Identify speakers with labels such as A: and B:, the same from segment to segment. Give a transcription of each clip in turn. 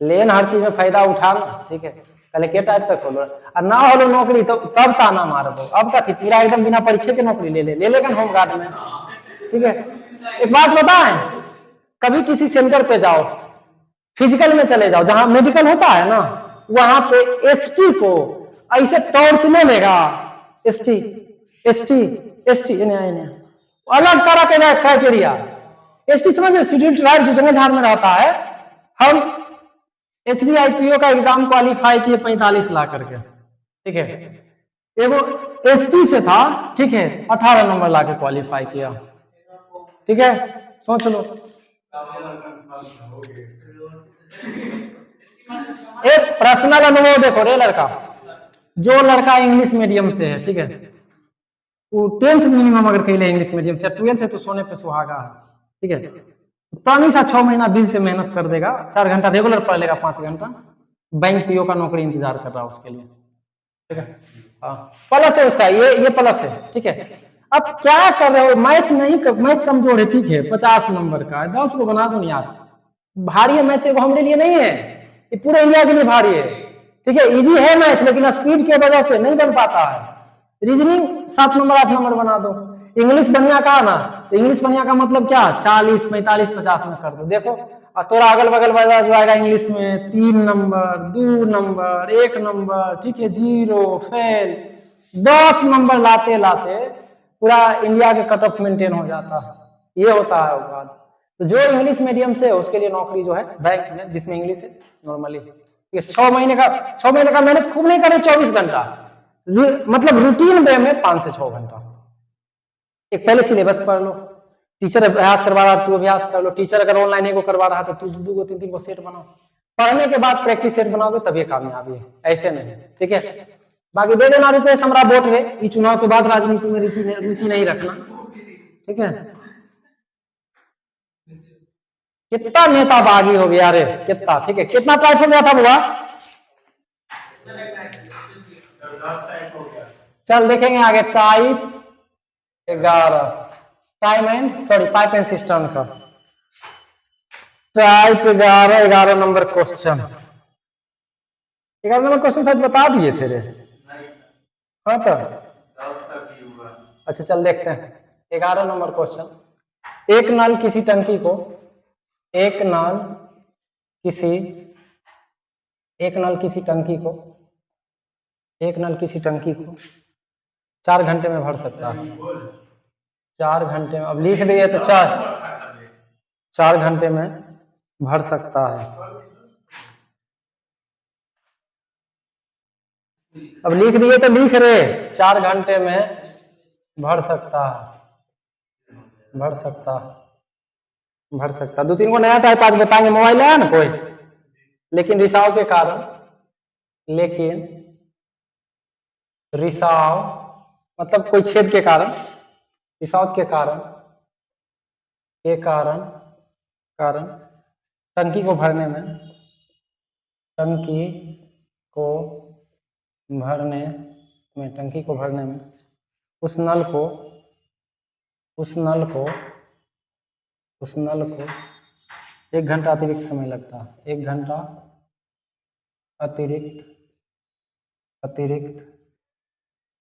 A: लेन हर चीज में फायदा उठाना, ठीक है। पहले के टाइप तक खोलो और ना होलो नौकरी तो तब ताना मारबो। अब कथी पूरा एकदम बिना परीक्षा के नौकरी ले लेगा होमगार्ड में, ठीक है। एक बात बताएं, कभी किसी सेंटर पे जाओ, फिजिकल में चले जाओ, जहां मेडिकल होता है ना, वहां पे एसटी को ऐसे टॉर्च नहीं लेगा। एसटी एसटी एसटी इन्हें अलग सारा क्राइटेरिया। एसटी समझे, शेड्यूल्ड ट्राइब जो जंगल झाड़ में रहता है। हम SBIPO का एग्जाम क्वालिफाई किए 45 लाख करके, ठीक है। एगो ST से था, ठीक है, 18 नंबर ला के क्वालिफाई किया, ठीक है। सोच लो, एक पर्सनल अनुभव देखो रे लड़का, जो लड़का इंग्लिश मीडियम से है, ठीक है, वो 10th मिनिमम अगर कहले इंग्लिश मीडियम से, 12th है तो सोने पे सुहागा है, ठीक है। पानी सा 6 महीना दिल से मेहनत कर देगा, 4 घंटा रेगुलर पढ़ लेगा, 5 घंटा, बैंक पीओ का नौकरी इंतजार कर रहा है उसके लिए, ठीक है। हाँ, प्लस है उसका, ये प्लस है, ठीक है। अब क्या कर रहे हो, मैथ नहीं मैथ कमजोर है, ठीक है, 50 नंबर का 10 को बना दो नहीं यार, भारी है मैथ, हमारे लिए नहीं है, ये पूरे इंडिया के लिए भारी है, ठीक है। इजी है मैथ, लेकिन स्पीड की वजह से नहीं बन पाता है। रीजनिंग 7 नंबर 8 नंबर बना दो। इंग्लिश बढ़िया कहा ना, तो इंग्लिश बढ़िया का मतलब क्या, 40 45 50 में कर दो, देखो। और थोड़ा अगल बगल बजा जाएगा इंग्लिश में 3 नंबर 2 नंबर 1 नंबर, ठीक है, 0 फेल, 10 नंबर लाते लाते पूरा इंडिया के कट ऑफ मेंटेन हो जाता है। ये होता है बात। तो जो इंग्लिश मीडियम से है उसके लिए नौकरी जो है बैंक में, जिसमें इंग्लिश है नॉर्मली, 6 महीने का मेहनत खूब नहीं करे, 24 घंटा, मतलब रूटीन वे में 5 से 6 घंटा। एक पहले सिलेबस पढ़ लो, टीचर अभ्यास करवा रहा तू अभ्यास कर लो, टीचर अगर ऑनलाइन एगो करवा रहा तो तू 2 गो 3 गो सेट बनाओ, पढ़ने के बाद प्रैक्टिस सेट बनाओगे तभी कामयाबी है, ऐसे नहीं, ठीक है। बाकी दे देना रुपये हमरा वोट है, ये चुनाव के बाद राजनीति में रुचि नहीं रखना, ठीक है। कितना नेता बागी हो गया रे, कितना, ठीक है। कितना टाइप हो गया था बुआ, चल देखेंगे आगे। Type 11, time and sorry pipe and system का type 11 number question, 11 number question शायद बता दिए थे रे, हाँ तो अच्छा चल देखते हैं। 11 नंबर क्वेश्चन, एक नल किसी टंकी को एक नल किसी टंकी को 4 घंटे में भर सकता है। 4 घंटे में, अब लिख दिए तो 4 घंटे में भर सकता है। अब लिख दिए तो लिख रहे 4 घंटे में भर सकता है, भर सकता। 2-3 को नया टाइप आज बताएंगे, मोबाइल है ना कोई, लेकिन रिसाव के कारण, रिसाव मतलब कोई छेद के कारण, रिसाव के कारण टंकी को भरने में उस नल को 1 घंटा अतिरिक्त समय लगता है। 1 घंटा अतिरिक्त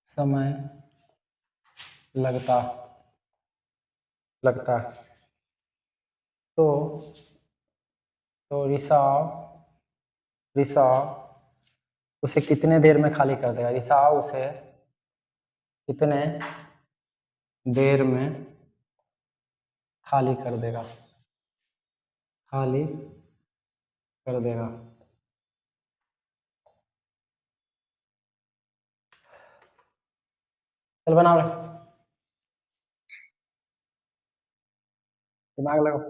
A: समय लगता है। तो रिसाव उसे कितने देर में खाली कर देगा, रिसाव उसे कितने देर में खाली कर देगा, चल बनाओ, दिमाग लगाओ।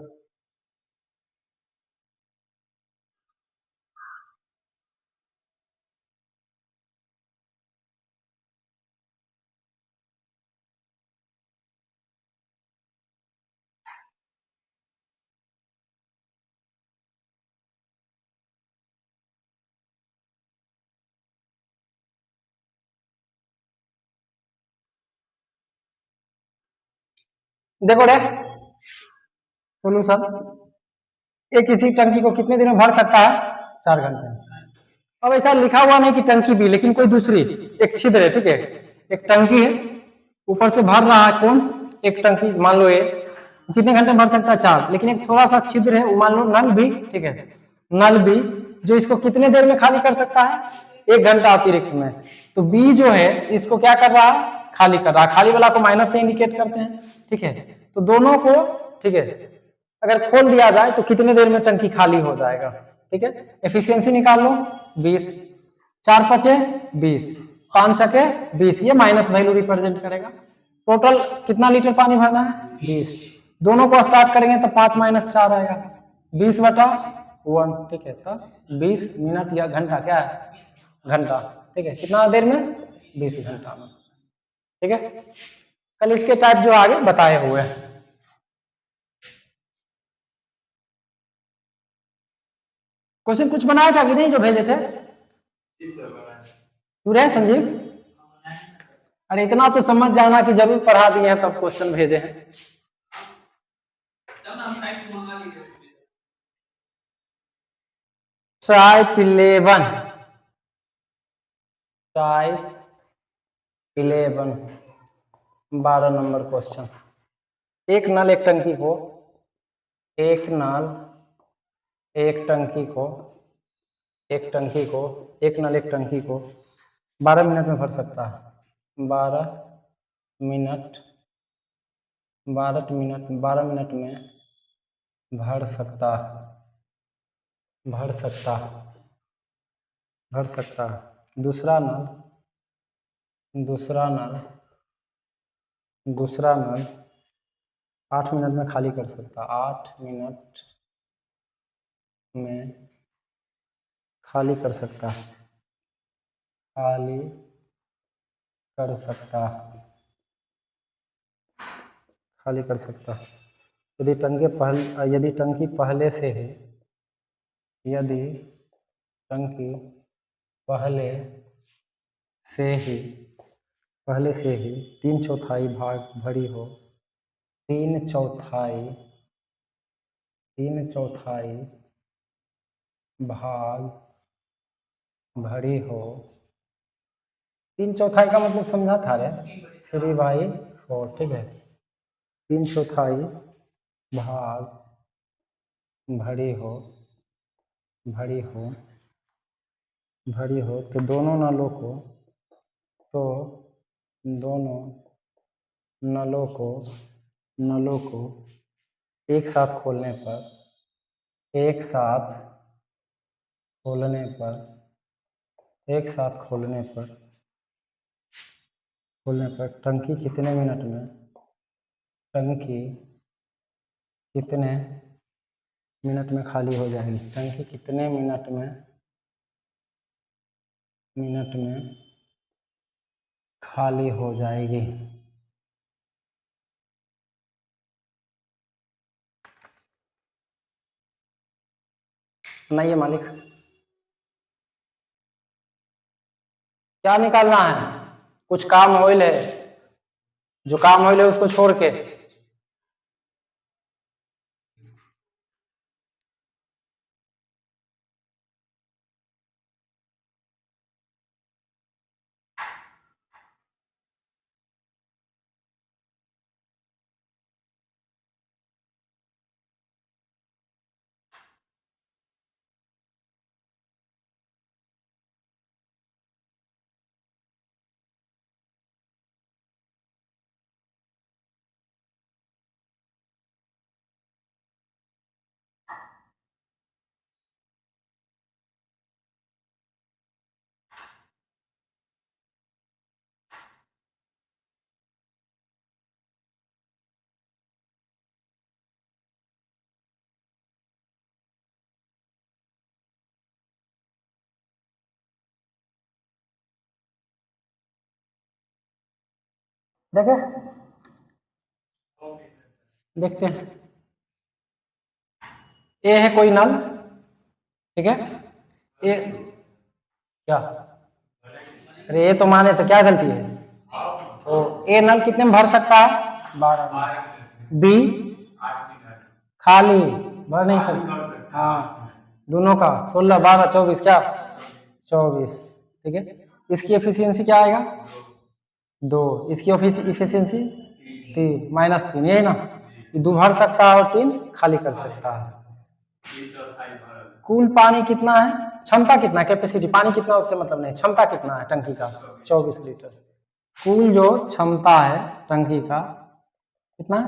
A: देखो रे सोल्यूशन, एक किसी टंकी को कितने दिन में भर सकता है, 4 घंटे। अब ऐसा लिखा हुआ नहीं कि टंकी भी, लेकिन कोई दूसरी एक छिद्र है, ठीक है, एक टंकी है, ऊपर से भर रहा है कौन, एक टंकी मान लो ये कितने घंटे में भर सकता है 4, लेकिन एक थोड़ा सा छिद्र है, वो मान लो नल भी, ठीक है, नल भी, जो इसको कितने देर में खाली कर सकता है, 1 घंटा अतिरिक्त में। तो बी जो है इसको क्या कर रहा है, खाली कर रहा है, खाली वाला को माइनस से इंडिकेट करते हैं, ठीक है। तो दोनों को, ठीक है, अगर खोल दिया जाए तो कितने देर में टंकी खाली हो जाएगा, ठीक है। एफिशिएंसी निकाल लो, 20, 4 पचे 20, 5 छके 20, ये माइनस वैल्यू रिप्रेजेंट करेगा। टोटल कितना लीटर पानी भरना है, 20। दोनों को स्टार्ट करेंगे तो 5 माइनस 4 आएगा, 20/1, ठीक है। तो 20 मिनट या घंटा, क्या है, घंटा, ठीक है। कितना देर में, 20 घंटा में, ठीक है। कल इसके टाइप जो आगे बताए हुए हैं। क्वेश्चन कुछ बनाया था कि नहीं जो भेजे थे, पूरे संजीव? अरे इतना तो समझ जाना कि जरूर पढ़ा दिए हैं तब क्वेश्चन भेजे हैं। Type 11, type 11, 12 number question. एक नल एक टंकी को, एक नल एक टंकी को, एक टंकी को, एक नल एक टंकी को 12 मिनट में भर सकता है, 12 मिनट, 12 मिनट में भर सकता, भर सकता, भर सकता। दूसरा नल, दूसरा नल, दूसरा नल 8 मिनट में खाली कर सकता, 8 मिनट में खाली कर सकता, खाली कर सकता, खाली कर सकता। यदि टंकी पहले से ही, यदि टंकी पहले से ही, पहले से ही 3/4 भाग भरी हो, 3/4, 3/4 भाग भरी हो, 3/4 का मतलब समझा था रे, 3/4, ठीक है। 3/4 भाग भरी हो, भरी हो, भरी हो, तो दोनों नलों को, तो दोनों नलों को, नलों को एक साथ खोलने पर, एक साथ खोलने पर, एक साथ खोलने पर, खोलने पर टंकी कितने मिनट में, टंकी कितने मिनट में खाली हो जाएगी, टंकी कितने मिनट में, मिनट में खाली हो जाएगी। नहीं है मालिक, क्या निकालना है, कुछ काम होइल है, जो काम होइल है उसको छोड़ के। देखे, देखते हैं। ए है कोई नल, ठीक है, ए क्या, अरे ये तो माने तो क्या गलती है, तो ए नल कितने में भर सकता है, 12 में। बी खाली भर नहीं सकता, हाँ, दोनों का 16, 12, 24 क्या 24, ठीक है। इसकी एफिशिएंसी क्या आएगा 2, इसकी इफिशियंसी 3, -3, यही ना। ये 2 भर सकता है और 3 खाली कर सकता है। कुल पानी कितना है, क्षमता कितना है, कैपेसिटी पानी कितना उससे मतलब नहीं, क्षमता कितना है टंकी का 24 लीटर। कुल जो क्षमता है टंकी का कितना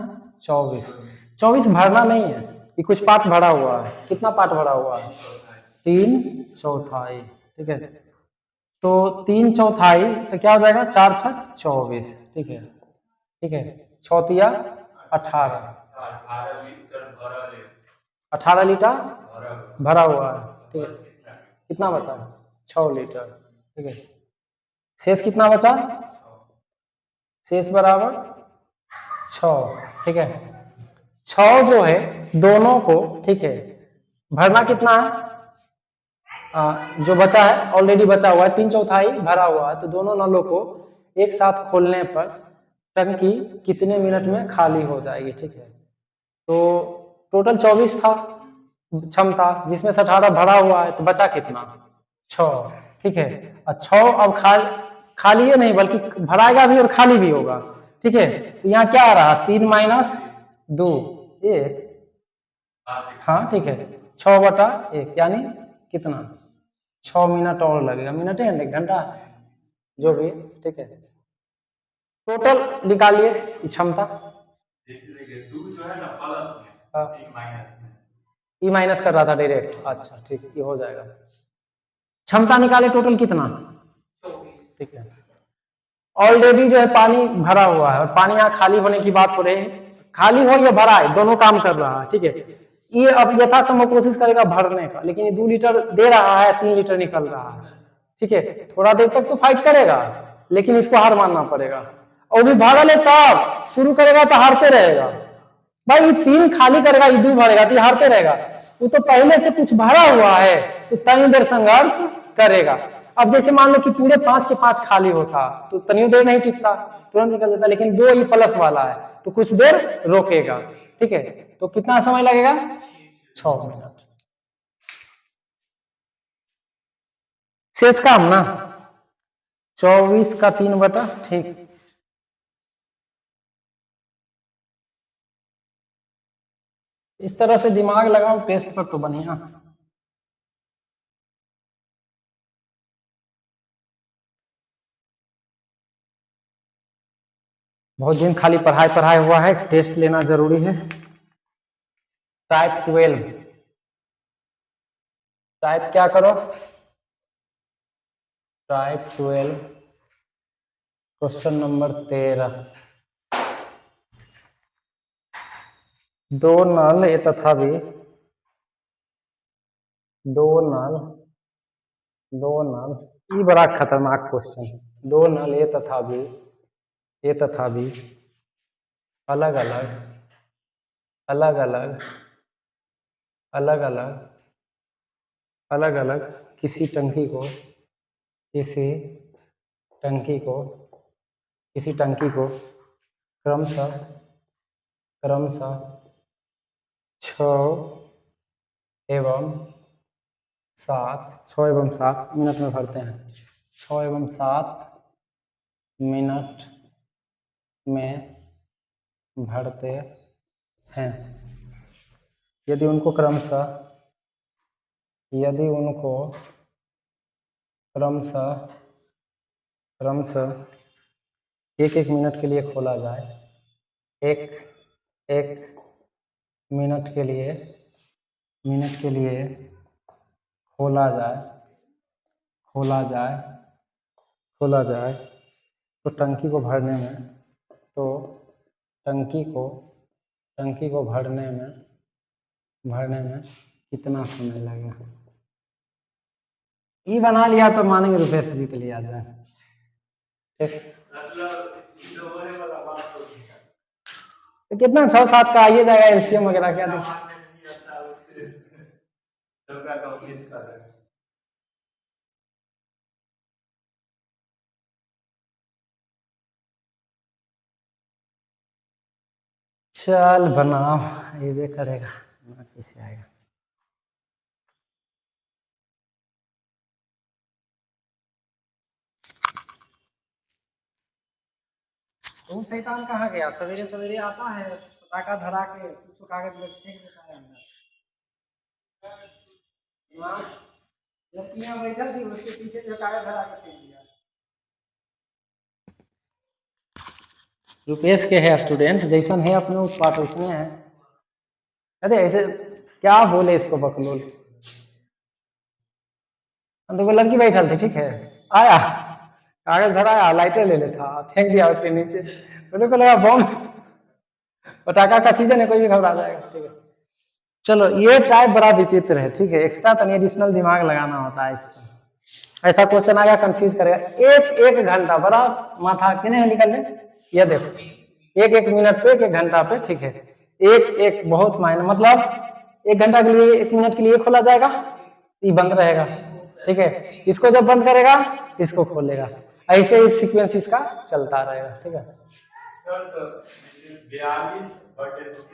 A: 24 भरना नहीं है, ये कुछ पार्ट भरा हुआ है। कितना पार्ट भरा हुआ है 3/4, ठीक है। तो 3/4 तो क्या हो जाएगा 4×6 = 24, ठीक है, ठीक है। 6×3 = 18, 18 लीटर भरा हुआ है, ठीक है। कितना बचा 6 लीटर, ठीक है। शेष कितना बचा, शेष बराबर 6, ठीक है। 6 जो है दोनों को, ठीक है, भरना कितना है, जो बचा है ऑलरेडी बचा हुआ है 3/4 भरा हुआ है, तो दोनों नलों को एक साथ खोलने पर टंकी कितने मिनट में खाली हो जाएगी, ठीक है। तो टोटल 24 था क्षमता, जिसमें से 18 भरा हुआ है, तो बचा कितना 6, ठीक है। और 6 अब खाली है नहीं बल्कि भराएगा भी और खाली भी होगा, ठीक है। तो यहाँ क्या आ रहा 3 - 2 1, हाँ ठीक है, 6/1 यानी कितना 6 मिनट और लगेगा, मिनट है 1 घंटा जो भी, ठीक है। टोटल निकालिए क्षमता, ई माइनस कर रहा था डायरेक्ट, अच्छा ठीक, ये हो जाएगा। क्षमता निकाले टोटल कितना, ठीक है। ऑलरेडी जो है पानी भरा हुआ है और पानी यहाँ खाली होने की बात हो रही है, खाली हो या भरा है दोनों काम कर रहा है, ठीक है। ये अब यथासंभव कोशिश करेगा भरने का, लेकिन ये 2 लीटर दे रहा है, 3 लीटर निकल रहा है, ठीक है। थोड़ा देर तक तो फाइट करेगा, लेकिन इसको हार मानना पड़ेगा। और भी भरल है तब शुरू करेगा तो हारते रहेगा भाई, 3 खाली करेगा, ये 2 भरेगा तो ये हारते रहेगा। वो तो पहले से कुछ भरा हुआ है तो तनी देर संघर्ष करेगा। अब जैसे मान लो कि पूरे 5 के 5 खाली होता तो तनियो देर नहीं टिकता, तुरंत निकल देता, लेकिन 2 ही प्लस वाला है तो कुछ देर रोकेगा, ठीक है। तो कितना समय लगेगा 6 मिनट। शेष काम ना 24 का 3/, ठीक। इस तरह से दिमाग लगाओ टेस्ट पर तो बढ़िया। बहुत दिन खाली पढ़ाई पढ़ाई हुआ है, टेस्ट लेना जरूरी है। टाइप 12, टाइप क्या करो टाइप 12 क्वेश्चन नंबर 13। 2 नल ए तथा भी 2 नल, 2 नल, ये बड़ा खतरनाक क्वेश्चन। 2 नल ए तथा भी अलग अलग अलग अलग अलग अलग अलग अलग किसी टंकी को किसी टंकी को किसी टंकी को क्रमशः क्रमशः 6 एवं 7 मिनट में भरते हैं। 6 एवं 7 मिनट में भरते हैं। यदि उनको क्रमशः क्रमशः 1-1 मिनट के लिए खोला जाए, एक मिनट के लिए खोला जाए तो टंकी को भरने में कितना समय लगेगा। ये बना लिया तो मानेंगे रुपेश जी के लिए आ जाए, ठीक। तो कितना 6-7 का आइए जाएगा, एलसीएम वगैरह क्या दे। चल बनाओ, ये भी करेगा, कैसे आएगा। तो शैतान कहाँ गया? सवेरे सवेरे आता है, पटाखा धरा के कुछ कागज में फेंक देता है अंदर। लड़कियां बैठा थी, उसके पीछे जो कागज धरा के फेंक दिया। रुपेश के है स्टूडेंट, जैसन है अपने उत्पाद उसमें है। अरे ऐसे क्या बोले इसको बकलोल। देखो लड़की बैठल थी, ठीक है, आया कागज धराया, लाइटर ले लेता, फेंक दिया उसके नीचे। मेरे को लगा बम, पटाखा का सीजन है, कोई भी घबरा जाएगा। ठीक है, चलो ये टाइप बड़ा विचित्र है। ठीक है, एक्स्ट्रा तो एडिशनल दिमाग लगाना होता है इसको। ऐसा क्वेश्चन आएगा कंफ्यूज करेगा। एक घंटा बड़ा माथा किने निकल ले, ये देखो एक मिनट पे, एक घंटा पे। ठीक है, एक बहुत मायने, मतलब 1 घंटा के लिए 1 मिनट के लिए खोला जाएगा, ये बंद रहेगा। ठीक है, इसको जब बंद करेगा इसको खोलेगा, ऐसे ही सीक्वेंस इसका चलता रहेगा। ठीक है,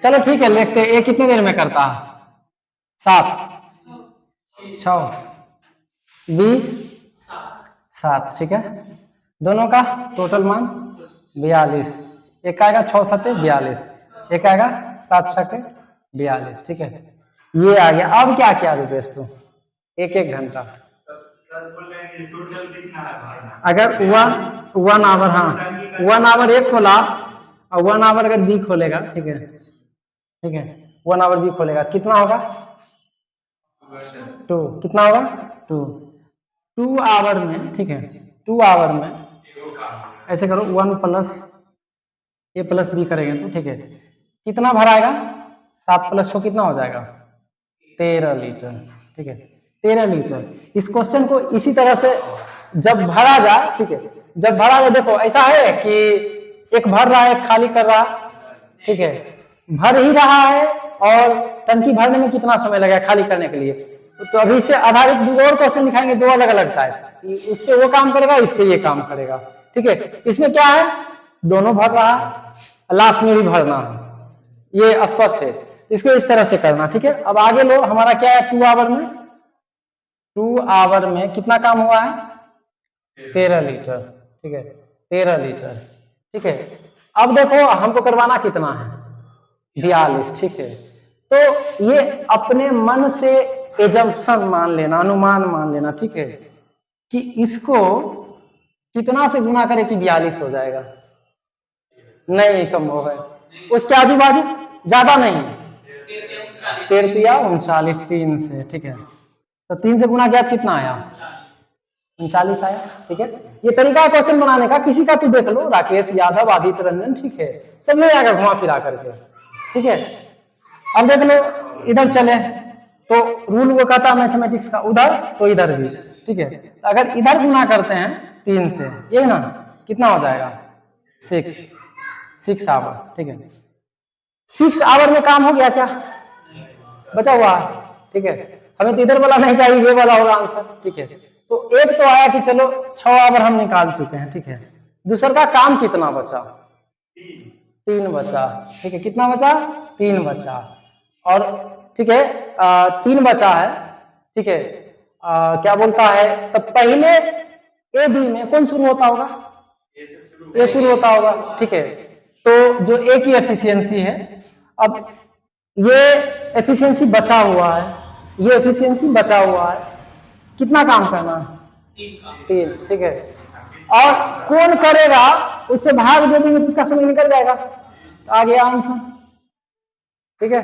A: चलो ठीक है, लिखते हैं। ये कितने देर में करता है? 7 6 7। ठीक है, दोनों का टोटल मान 42। एक आएगा 6 7 42, एक आएगा 7 6 42। ठीक है, ये आ गया। अब क्या किया रुपेश तू? 1 घंटा। अगर 1 आवर, हाँ 1 आवर एक खोला और 1 आवर अगर बी खोलेगा, ठीक है, ठीक है, 1 आवर बी खोलेगा, कितना होगा? 2। कितना होगा? 2 आवर में। ठीक है, 2 आवर में ऐसे करो, 1 प्लस ए प्लस बी करेंगे तो, ठीक है, कितना भराएगा? 7 + 6 कितना हो जाएगा? 13 लीटर। ठीक है, 13 लीटर। इस क्वेश्चन को इसी तरह से जब भरा जाए, ठीक है, जब भरा जाए, देखो ऐसा है कि एक भर रहा है, एक खाली कर रहा। ठीक है, भर ही रहा है और टंकी भरने में कितना समय लगेगा खाली करने के लिए। तो अभी से आधारित 2 और क्वेश्चन दिखाएंगे, 2 अलग अलग टाइप। इस पे वो काम करेगा, इस पे ये काम करेगा। ठीक है, इसमें क्या है, दोनों भर रहा है, लास्ट में भी भरना है, ये स्पष्ट है। इसको इस तरह से करना। ठीक है, अब आगे लो, हमारा क्या है? 2 आवर में, 2 आवर में कितना काम हुआ है? 13 लीटर। ठीक है, 13 लीटर। ठीक है, अब देखो हमको करवाना कितना है? 42। ठीक है, तो ये अपने मन से एजम्पशन मान लेना, अनुमान मान लेना। ठीक है, कि इसको कितना से गुना करे कि 42 हो जाएगा? नहीं संभव है। उसके आजू बाजू ज्यादा नहीं, 39 3 से। ठीक है, तो 3 से गुना किया कितना आया? 39 आया। ठीक है, ये तरीका है क्वेश्चन बनाने का। किसी का तू देख लो, राकेश यादव, आदित्य रंजन, ठीक है, सब ले आएगा घुमा फिरा करके। ठीक है, अब देख लो, इधर चले तो रूल वो कहता है मैथमेटिक्स का, उधर तो इधर भी। ठीक है, तो अगर इधर गुना करते हैं 3 से, ये ना कितना हो जाएगा? 6 आवर। ठीक है, 6 आवर में काम हो गया क्या? बचा हुआ। ठीक है, हमें तो इधर वाला नहीं चाहिए, ये वाला होगा आंसर। ठीक है, तो एक तो आया कि चलो 6 आवर हम निकाल चुके हैं। ठीक है, दूसरा का काम कितना बचा? 3 बचा। ठीक है, कितना बचा? 3 बचा। और ठीक है, 3 बचा है। ठीक है, क्या बोलता है, तो पहले ए बी में कौन शुरू होता होगा? ए शुरू होता होगा। ठीक है, तो जो ए की एफिशिएंसी है, अब ये एफिशिएंसी बचा हुआ है, ये एफिशिएंसी बचा हुआ है, कितना काम करना है? 3। ठीक है, और कौन करेगा उससे भाग दे देंगे तो इसका समय निकल जाएगा, तो आ गया आंसर। ठीक है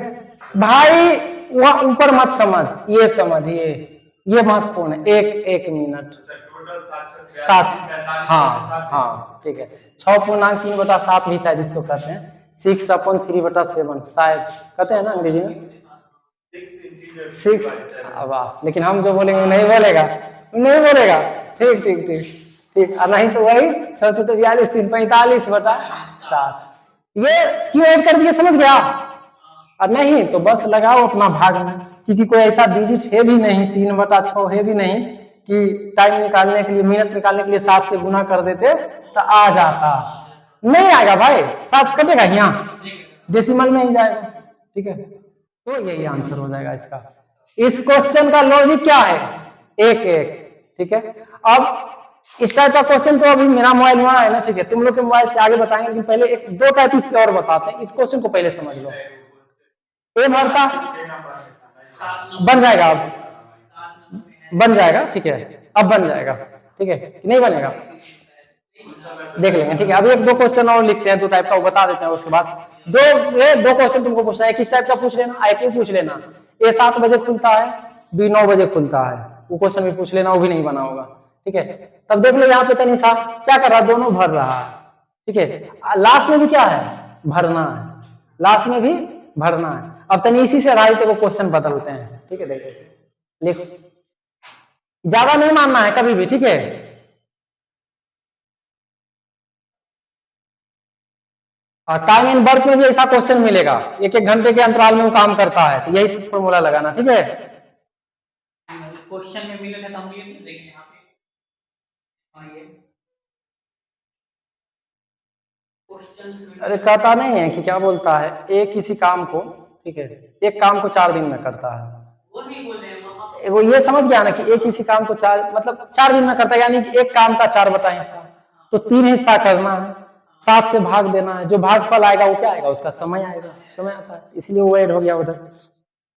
A: भाई, वहां ऊपर मत समझ, ये समझिए, ये महत्वपूर्ण है। एक मिनट, 7। हाँ ठीक है, 6.3/7 भी शायद इसको कहते हैं, 6/3/7 शायद कहते हैं ना अंग्रेजी में, 6। वाह, लेकिन हम जो बोलेंगे नहीं बोलेगा, नहीं बोलेगा। ठीक ठीक ठीक ठीक, और नहीं तो वही 642 3/45/7। ये क्यों ऐड कर दिए, समझ गया? और नहीं तो बस लगाओ अपना भाग में, क्योंकि कोई ऐसा डिजिट है भी नहीं, 3/6 है भी नहीं कि टाइम निकालने के लिए, मिनट निकालने के लिए 7 से गुना कर देते तो आ जाता। नहीं आएगा भाई, 7 कटेगा यहाँ, डेसिमल में ही जाएगा। ठीक है, तो यही आंसर हो जाएगा इसका। इस क्वेश्चन का लॉजिक क्या है? 1 1। ठीक है, अब इस टाइप का क्वेश्चन तो अभी मेरा मोबाइल वहां है ना, ठीक है, तुम लोग के मोबाइल से आगे बताएंगे, लेकिन पहले एक दो टाइप इस पे और बताते हैं, इस क्वेश्चन को पहले समझ लो। ए भरता बन जाएगा, अब बन जाएगा, ठीक है, अब बन जाएगा, ठीक है कि नहीं बनेगा, देख लेंगे, ठीक है। अभी एक दो क्वेश्चन और लिखते हैं, दो टाइप का वो बता देते हैं, उसके बाद दो क्वेश्चन तुमको पूछना है, किस टाइप का पूछ लेना, आईक्यू पूछ लेना, ए 7 बजे खुलता है, बी 9 बजे खुलता है, वो क्वेश्चन भी पूछ लेना, वो भी नहीं बना होगा, ठीक है। तब देख लो यहाँ पे तनिषा क्या कर रहा है, दोनों भर रहा है, ठीक है, लास्ट में भी क्या है, भरना है, लास्ट में भी भरना है। अब तनी इसी से राइट को क्वेश्चन बदलते हैं, ठीक है, देखो लिखो, ज्यादा नहीं मानना है कभी भी, ठीक है। और टाइम इन वर्क में भी ऐसा क्वेश्चन मिलेगा, एक एक घंटे के अंतराल में वो काम करता है, तो यही फॉर्मूला लगाना, ठीक है।
B: क्वेश्चन में मिलेगा तो हम ये देखेंगे यहाँ पे, हाँ ये
A: अरे कहता नहीं है कि क्या बोलता है, एक किसी काम को, ठीक है, एक काम को 4 दिन में करता है,
B: वो नहीं बोल रहे हैं
A: वो ये समझ गया ना कि एक किसी काम को 4 मतलब 4 दिन में करता है, यानी कि एक काम का 4 बटा हिस्सा, तो 3 हिस्सा करना है, 7 से भाग देना है, जो भागफल आएगा वो क्या आएगा, उसका समय आएगा, समय आता है, इसलिए वो ऐड हो गया उधर।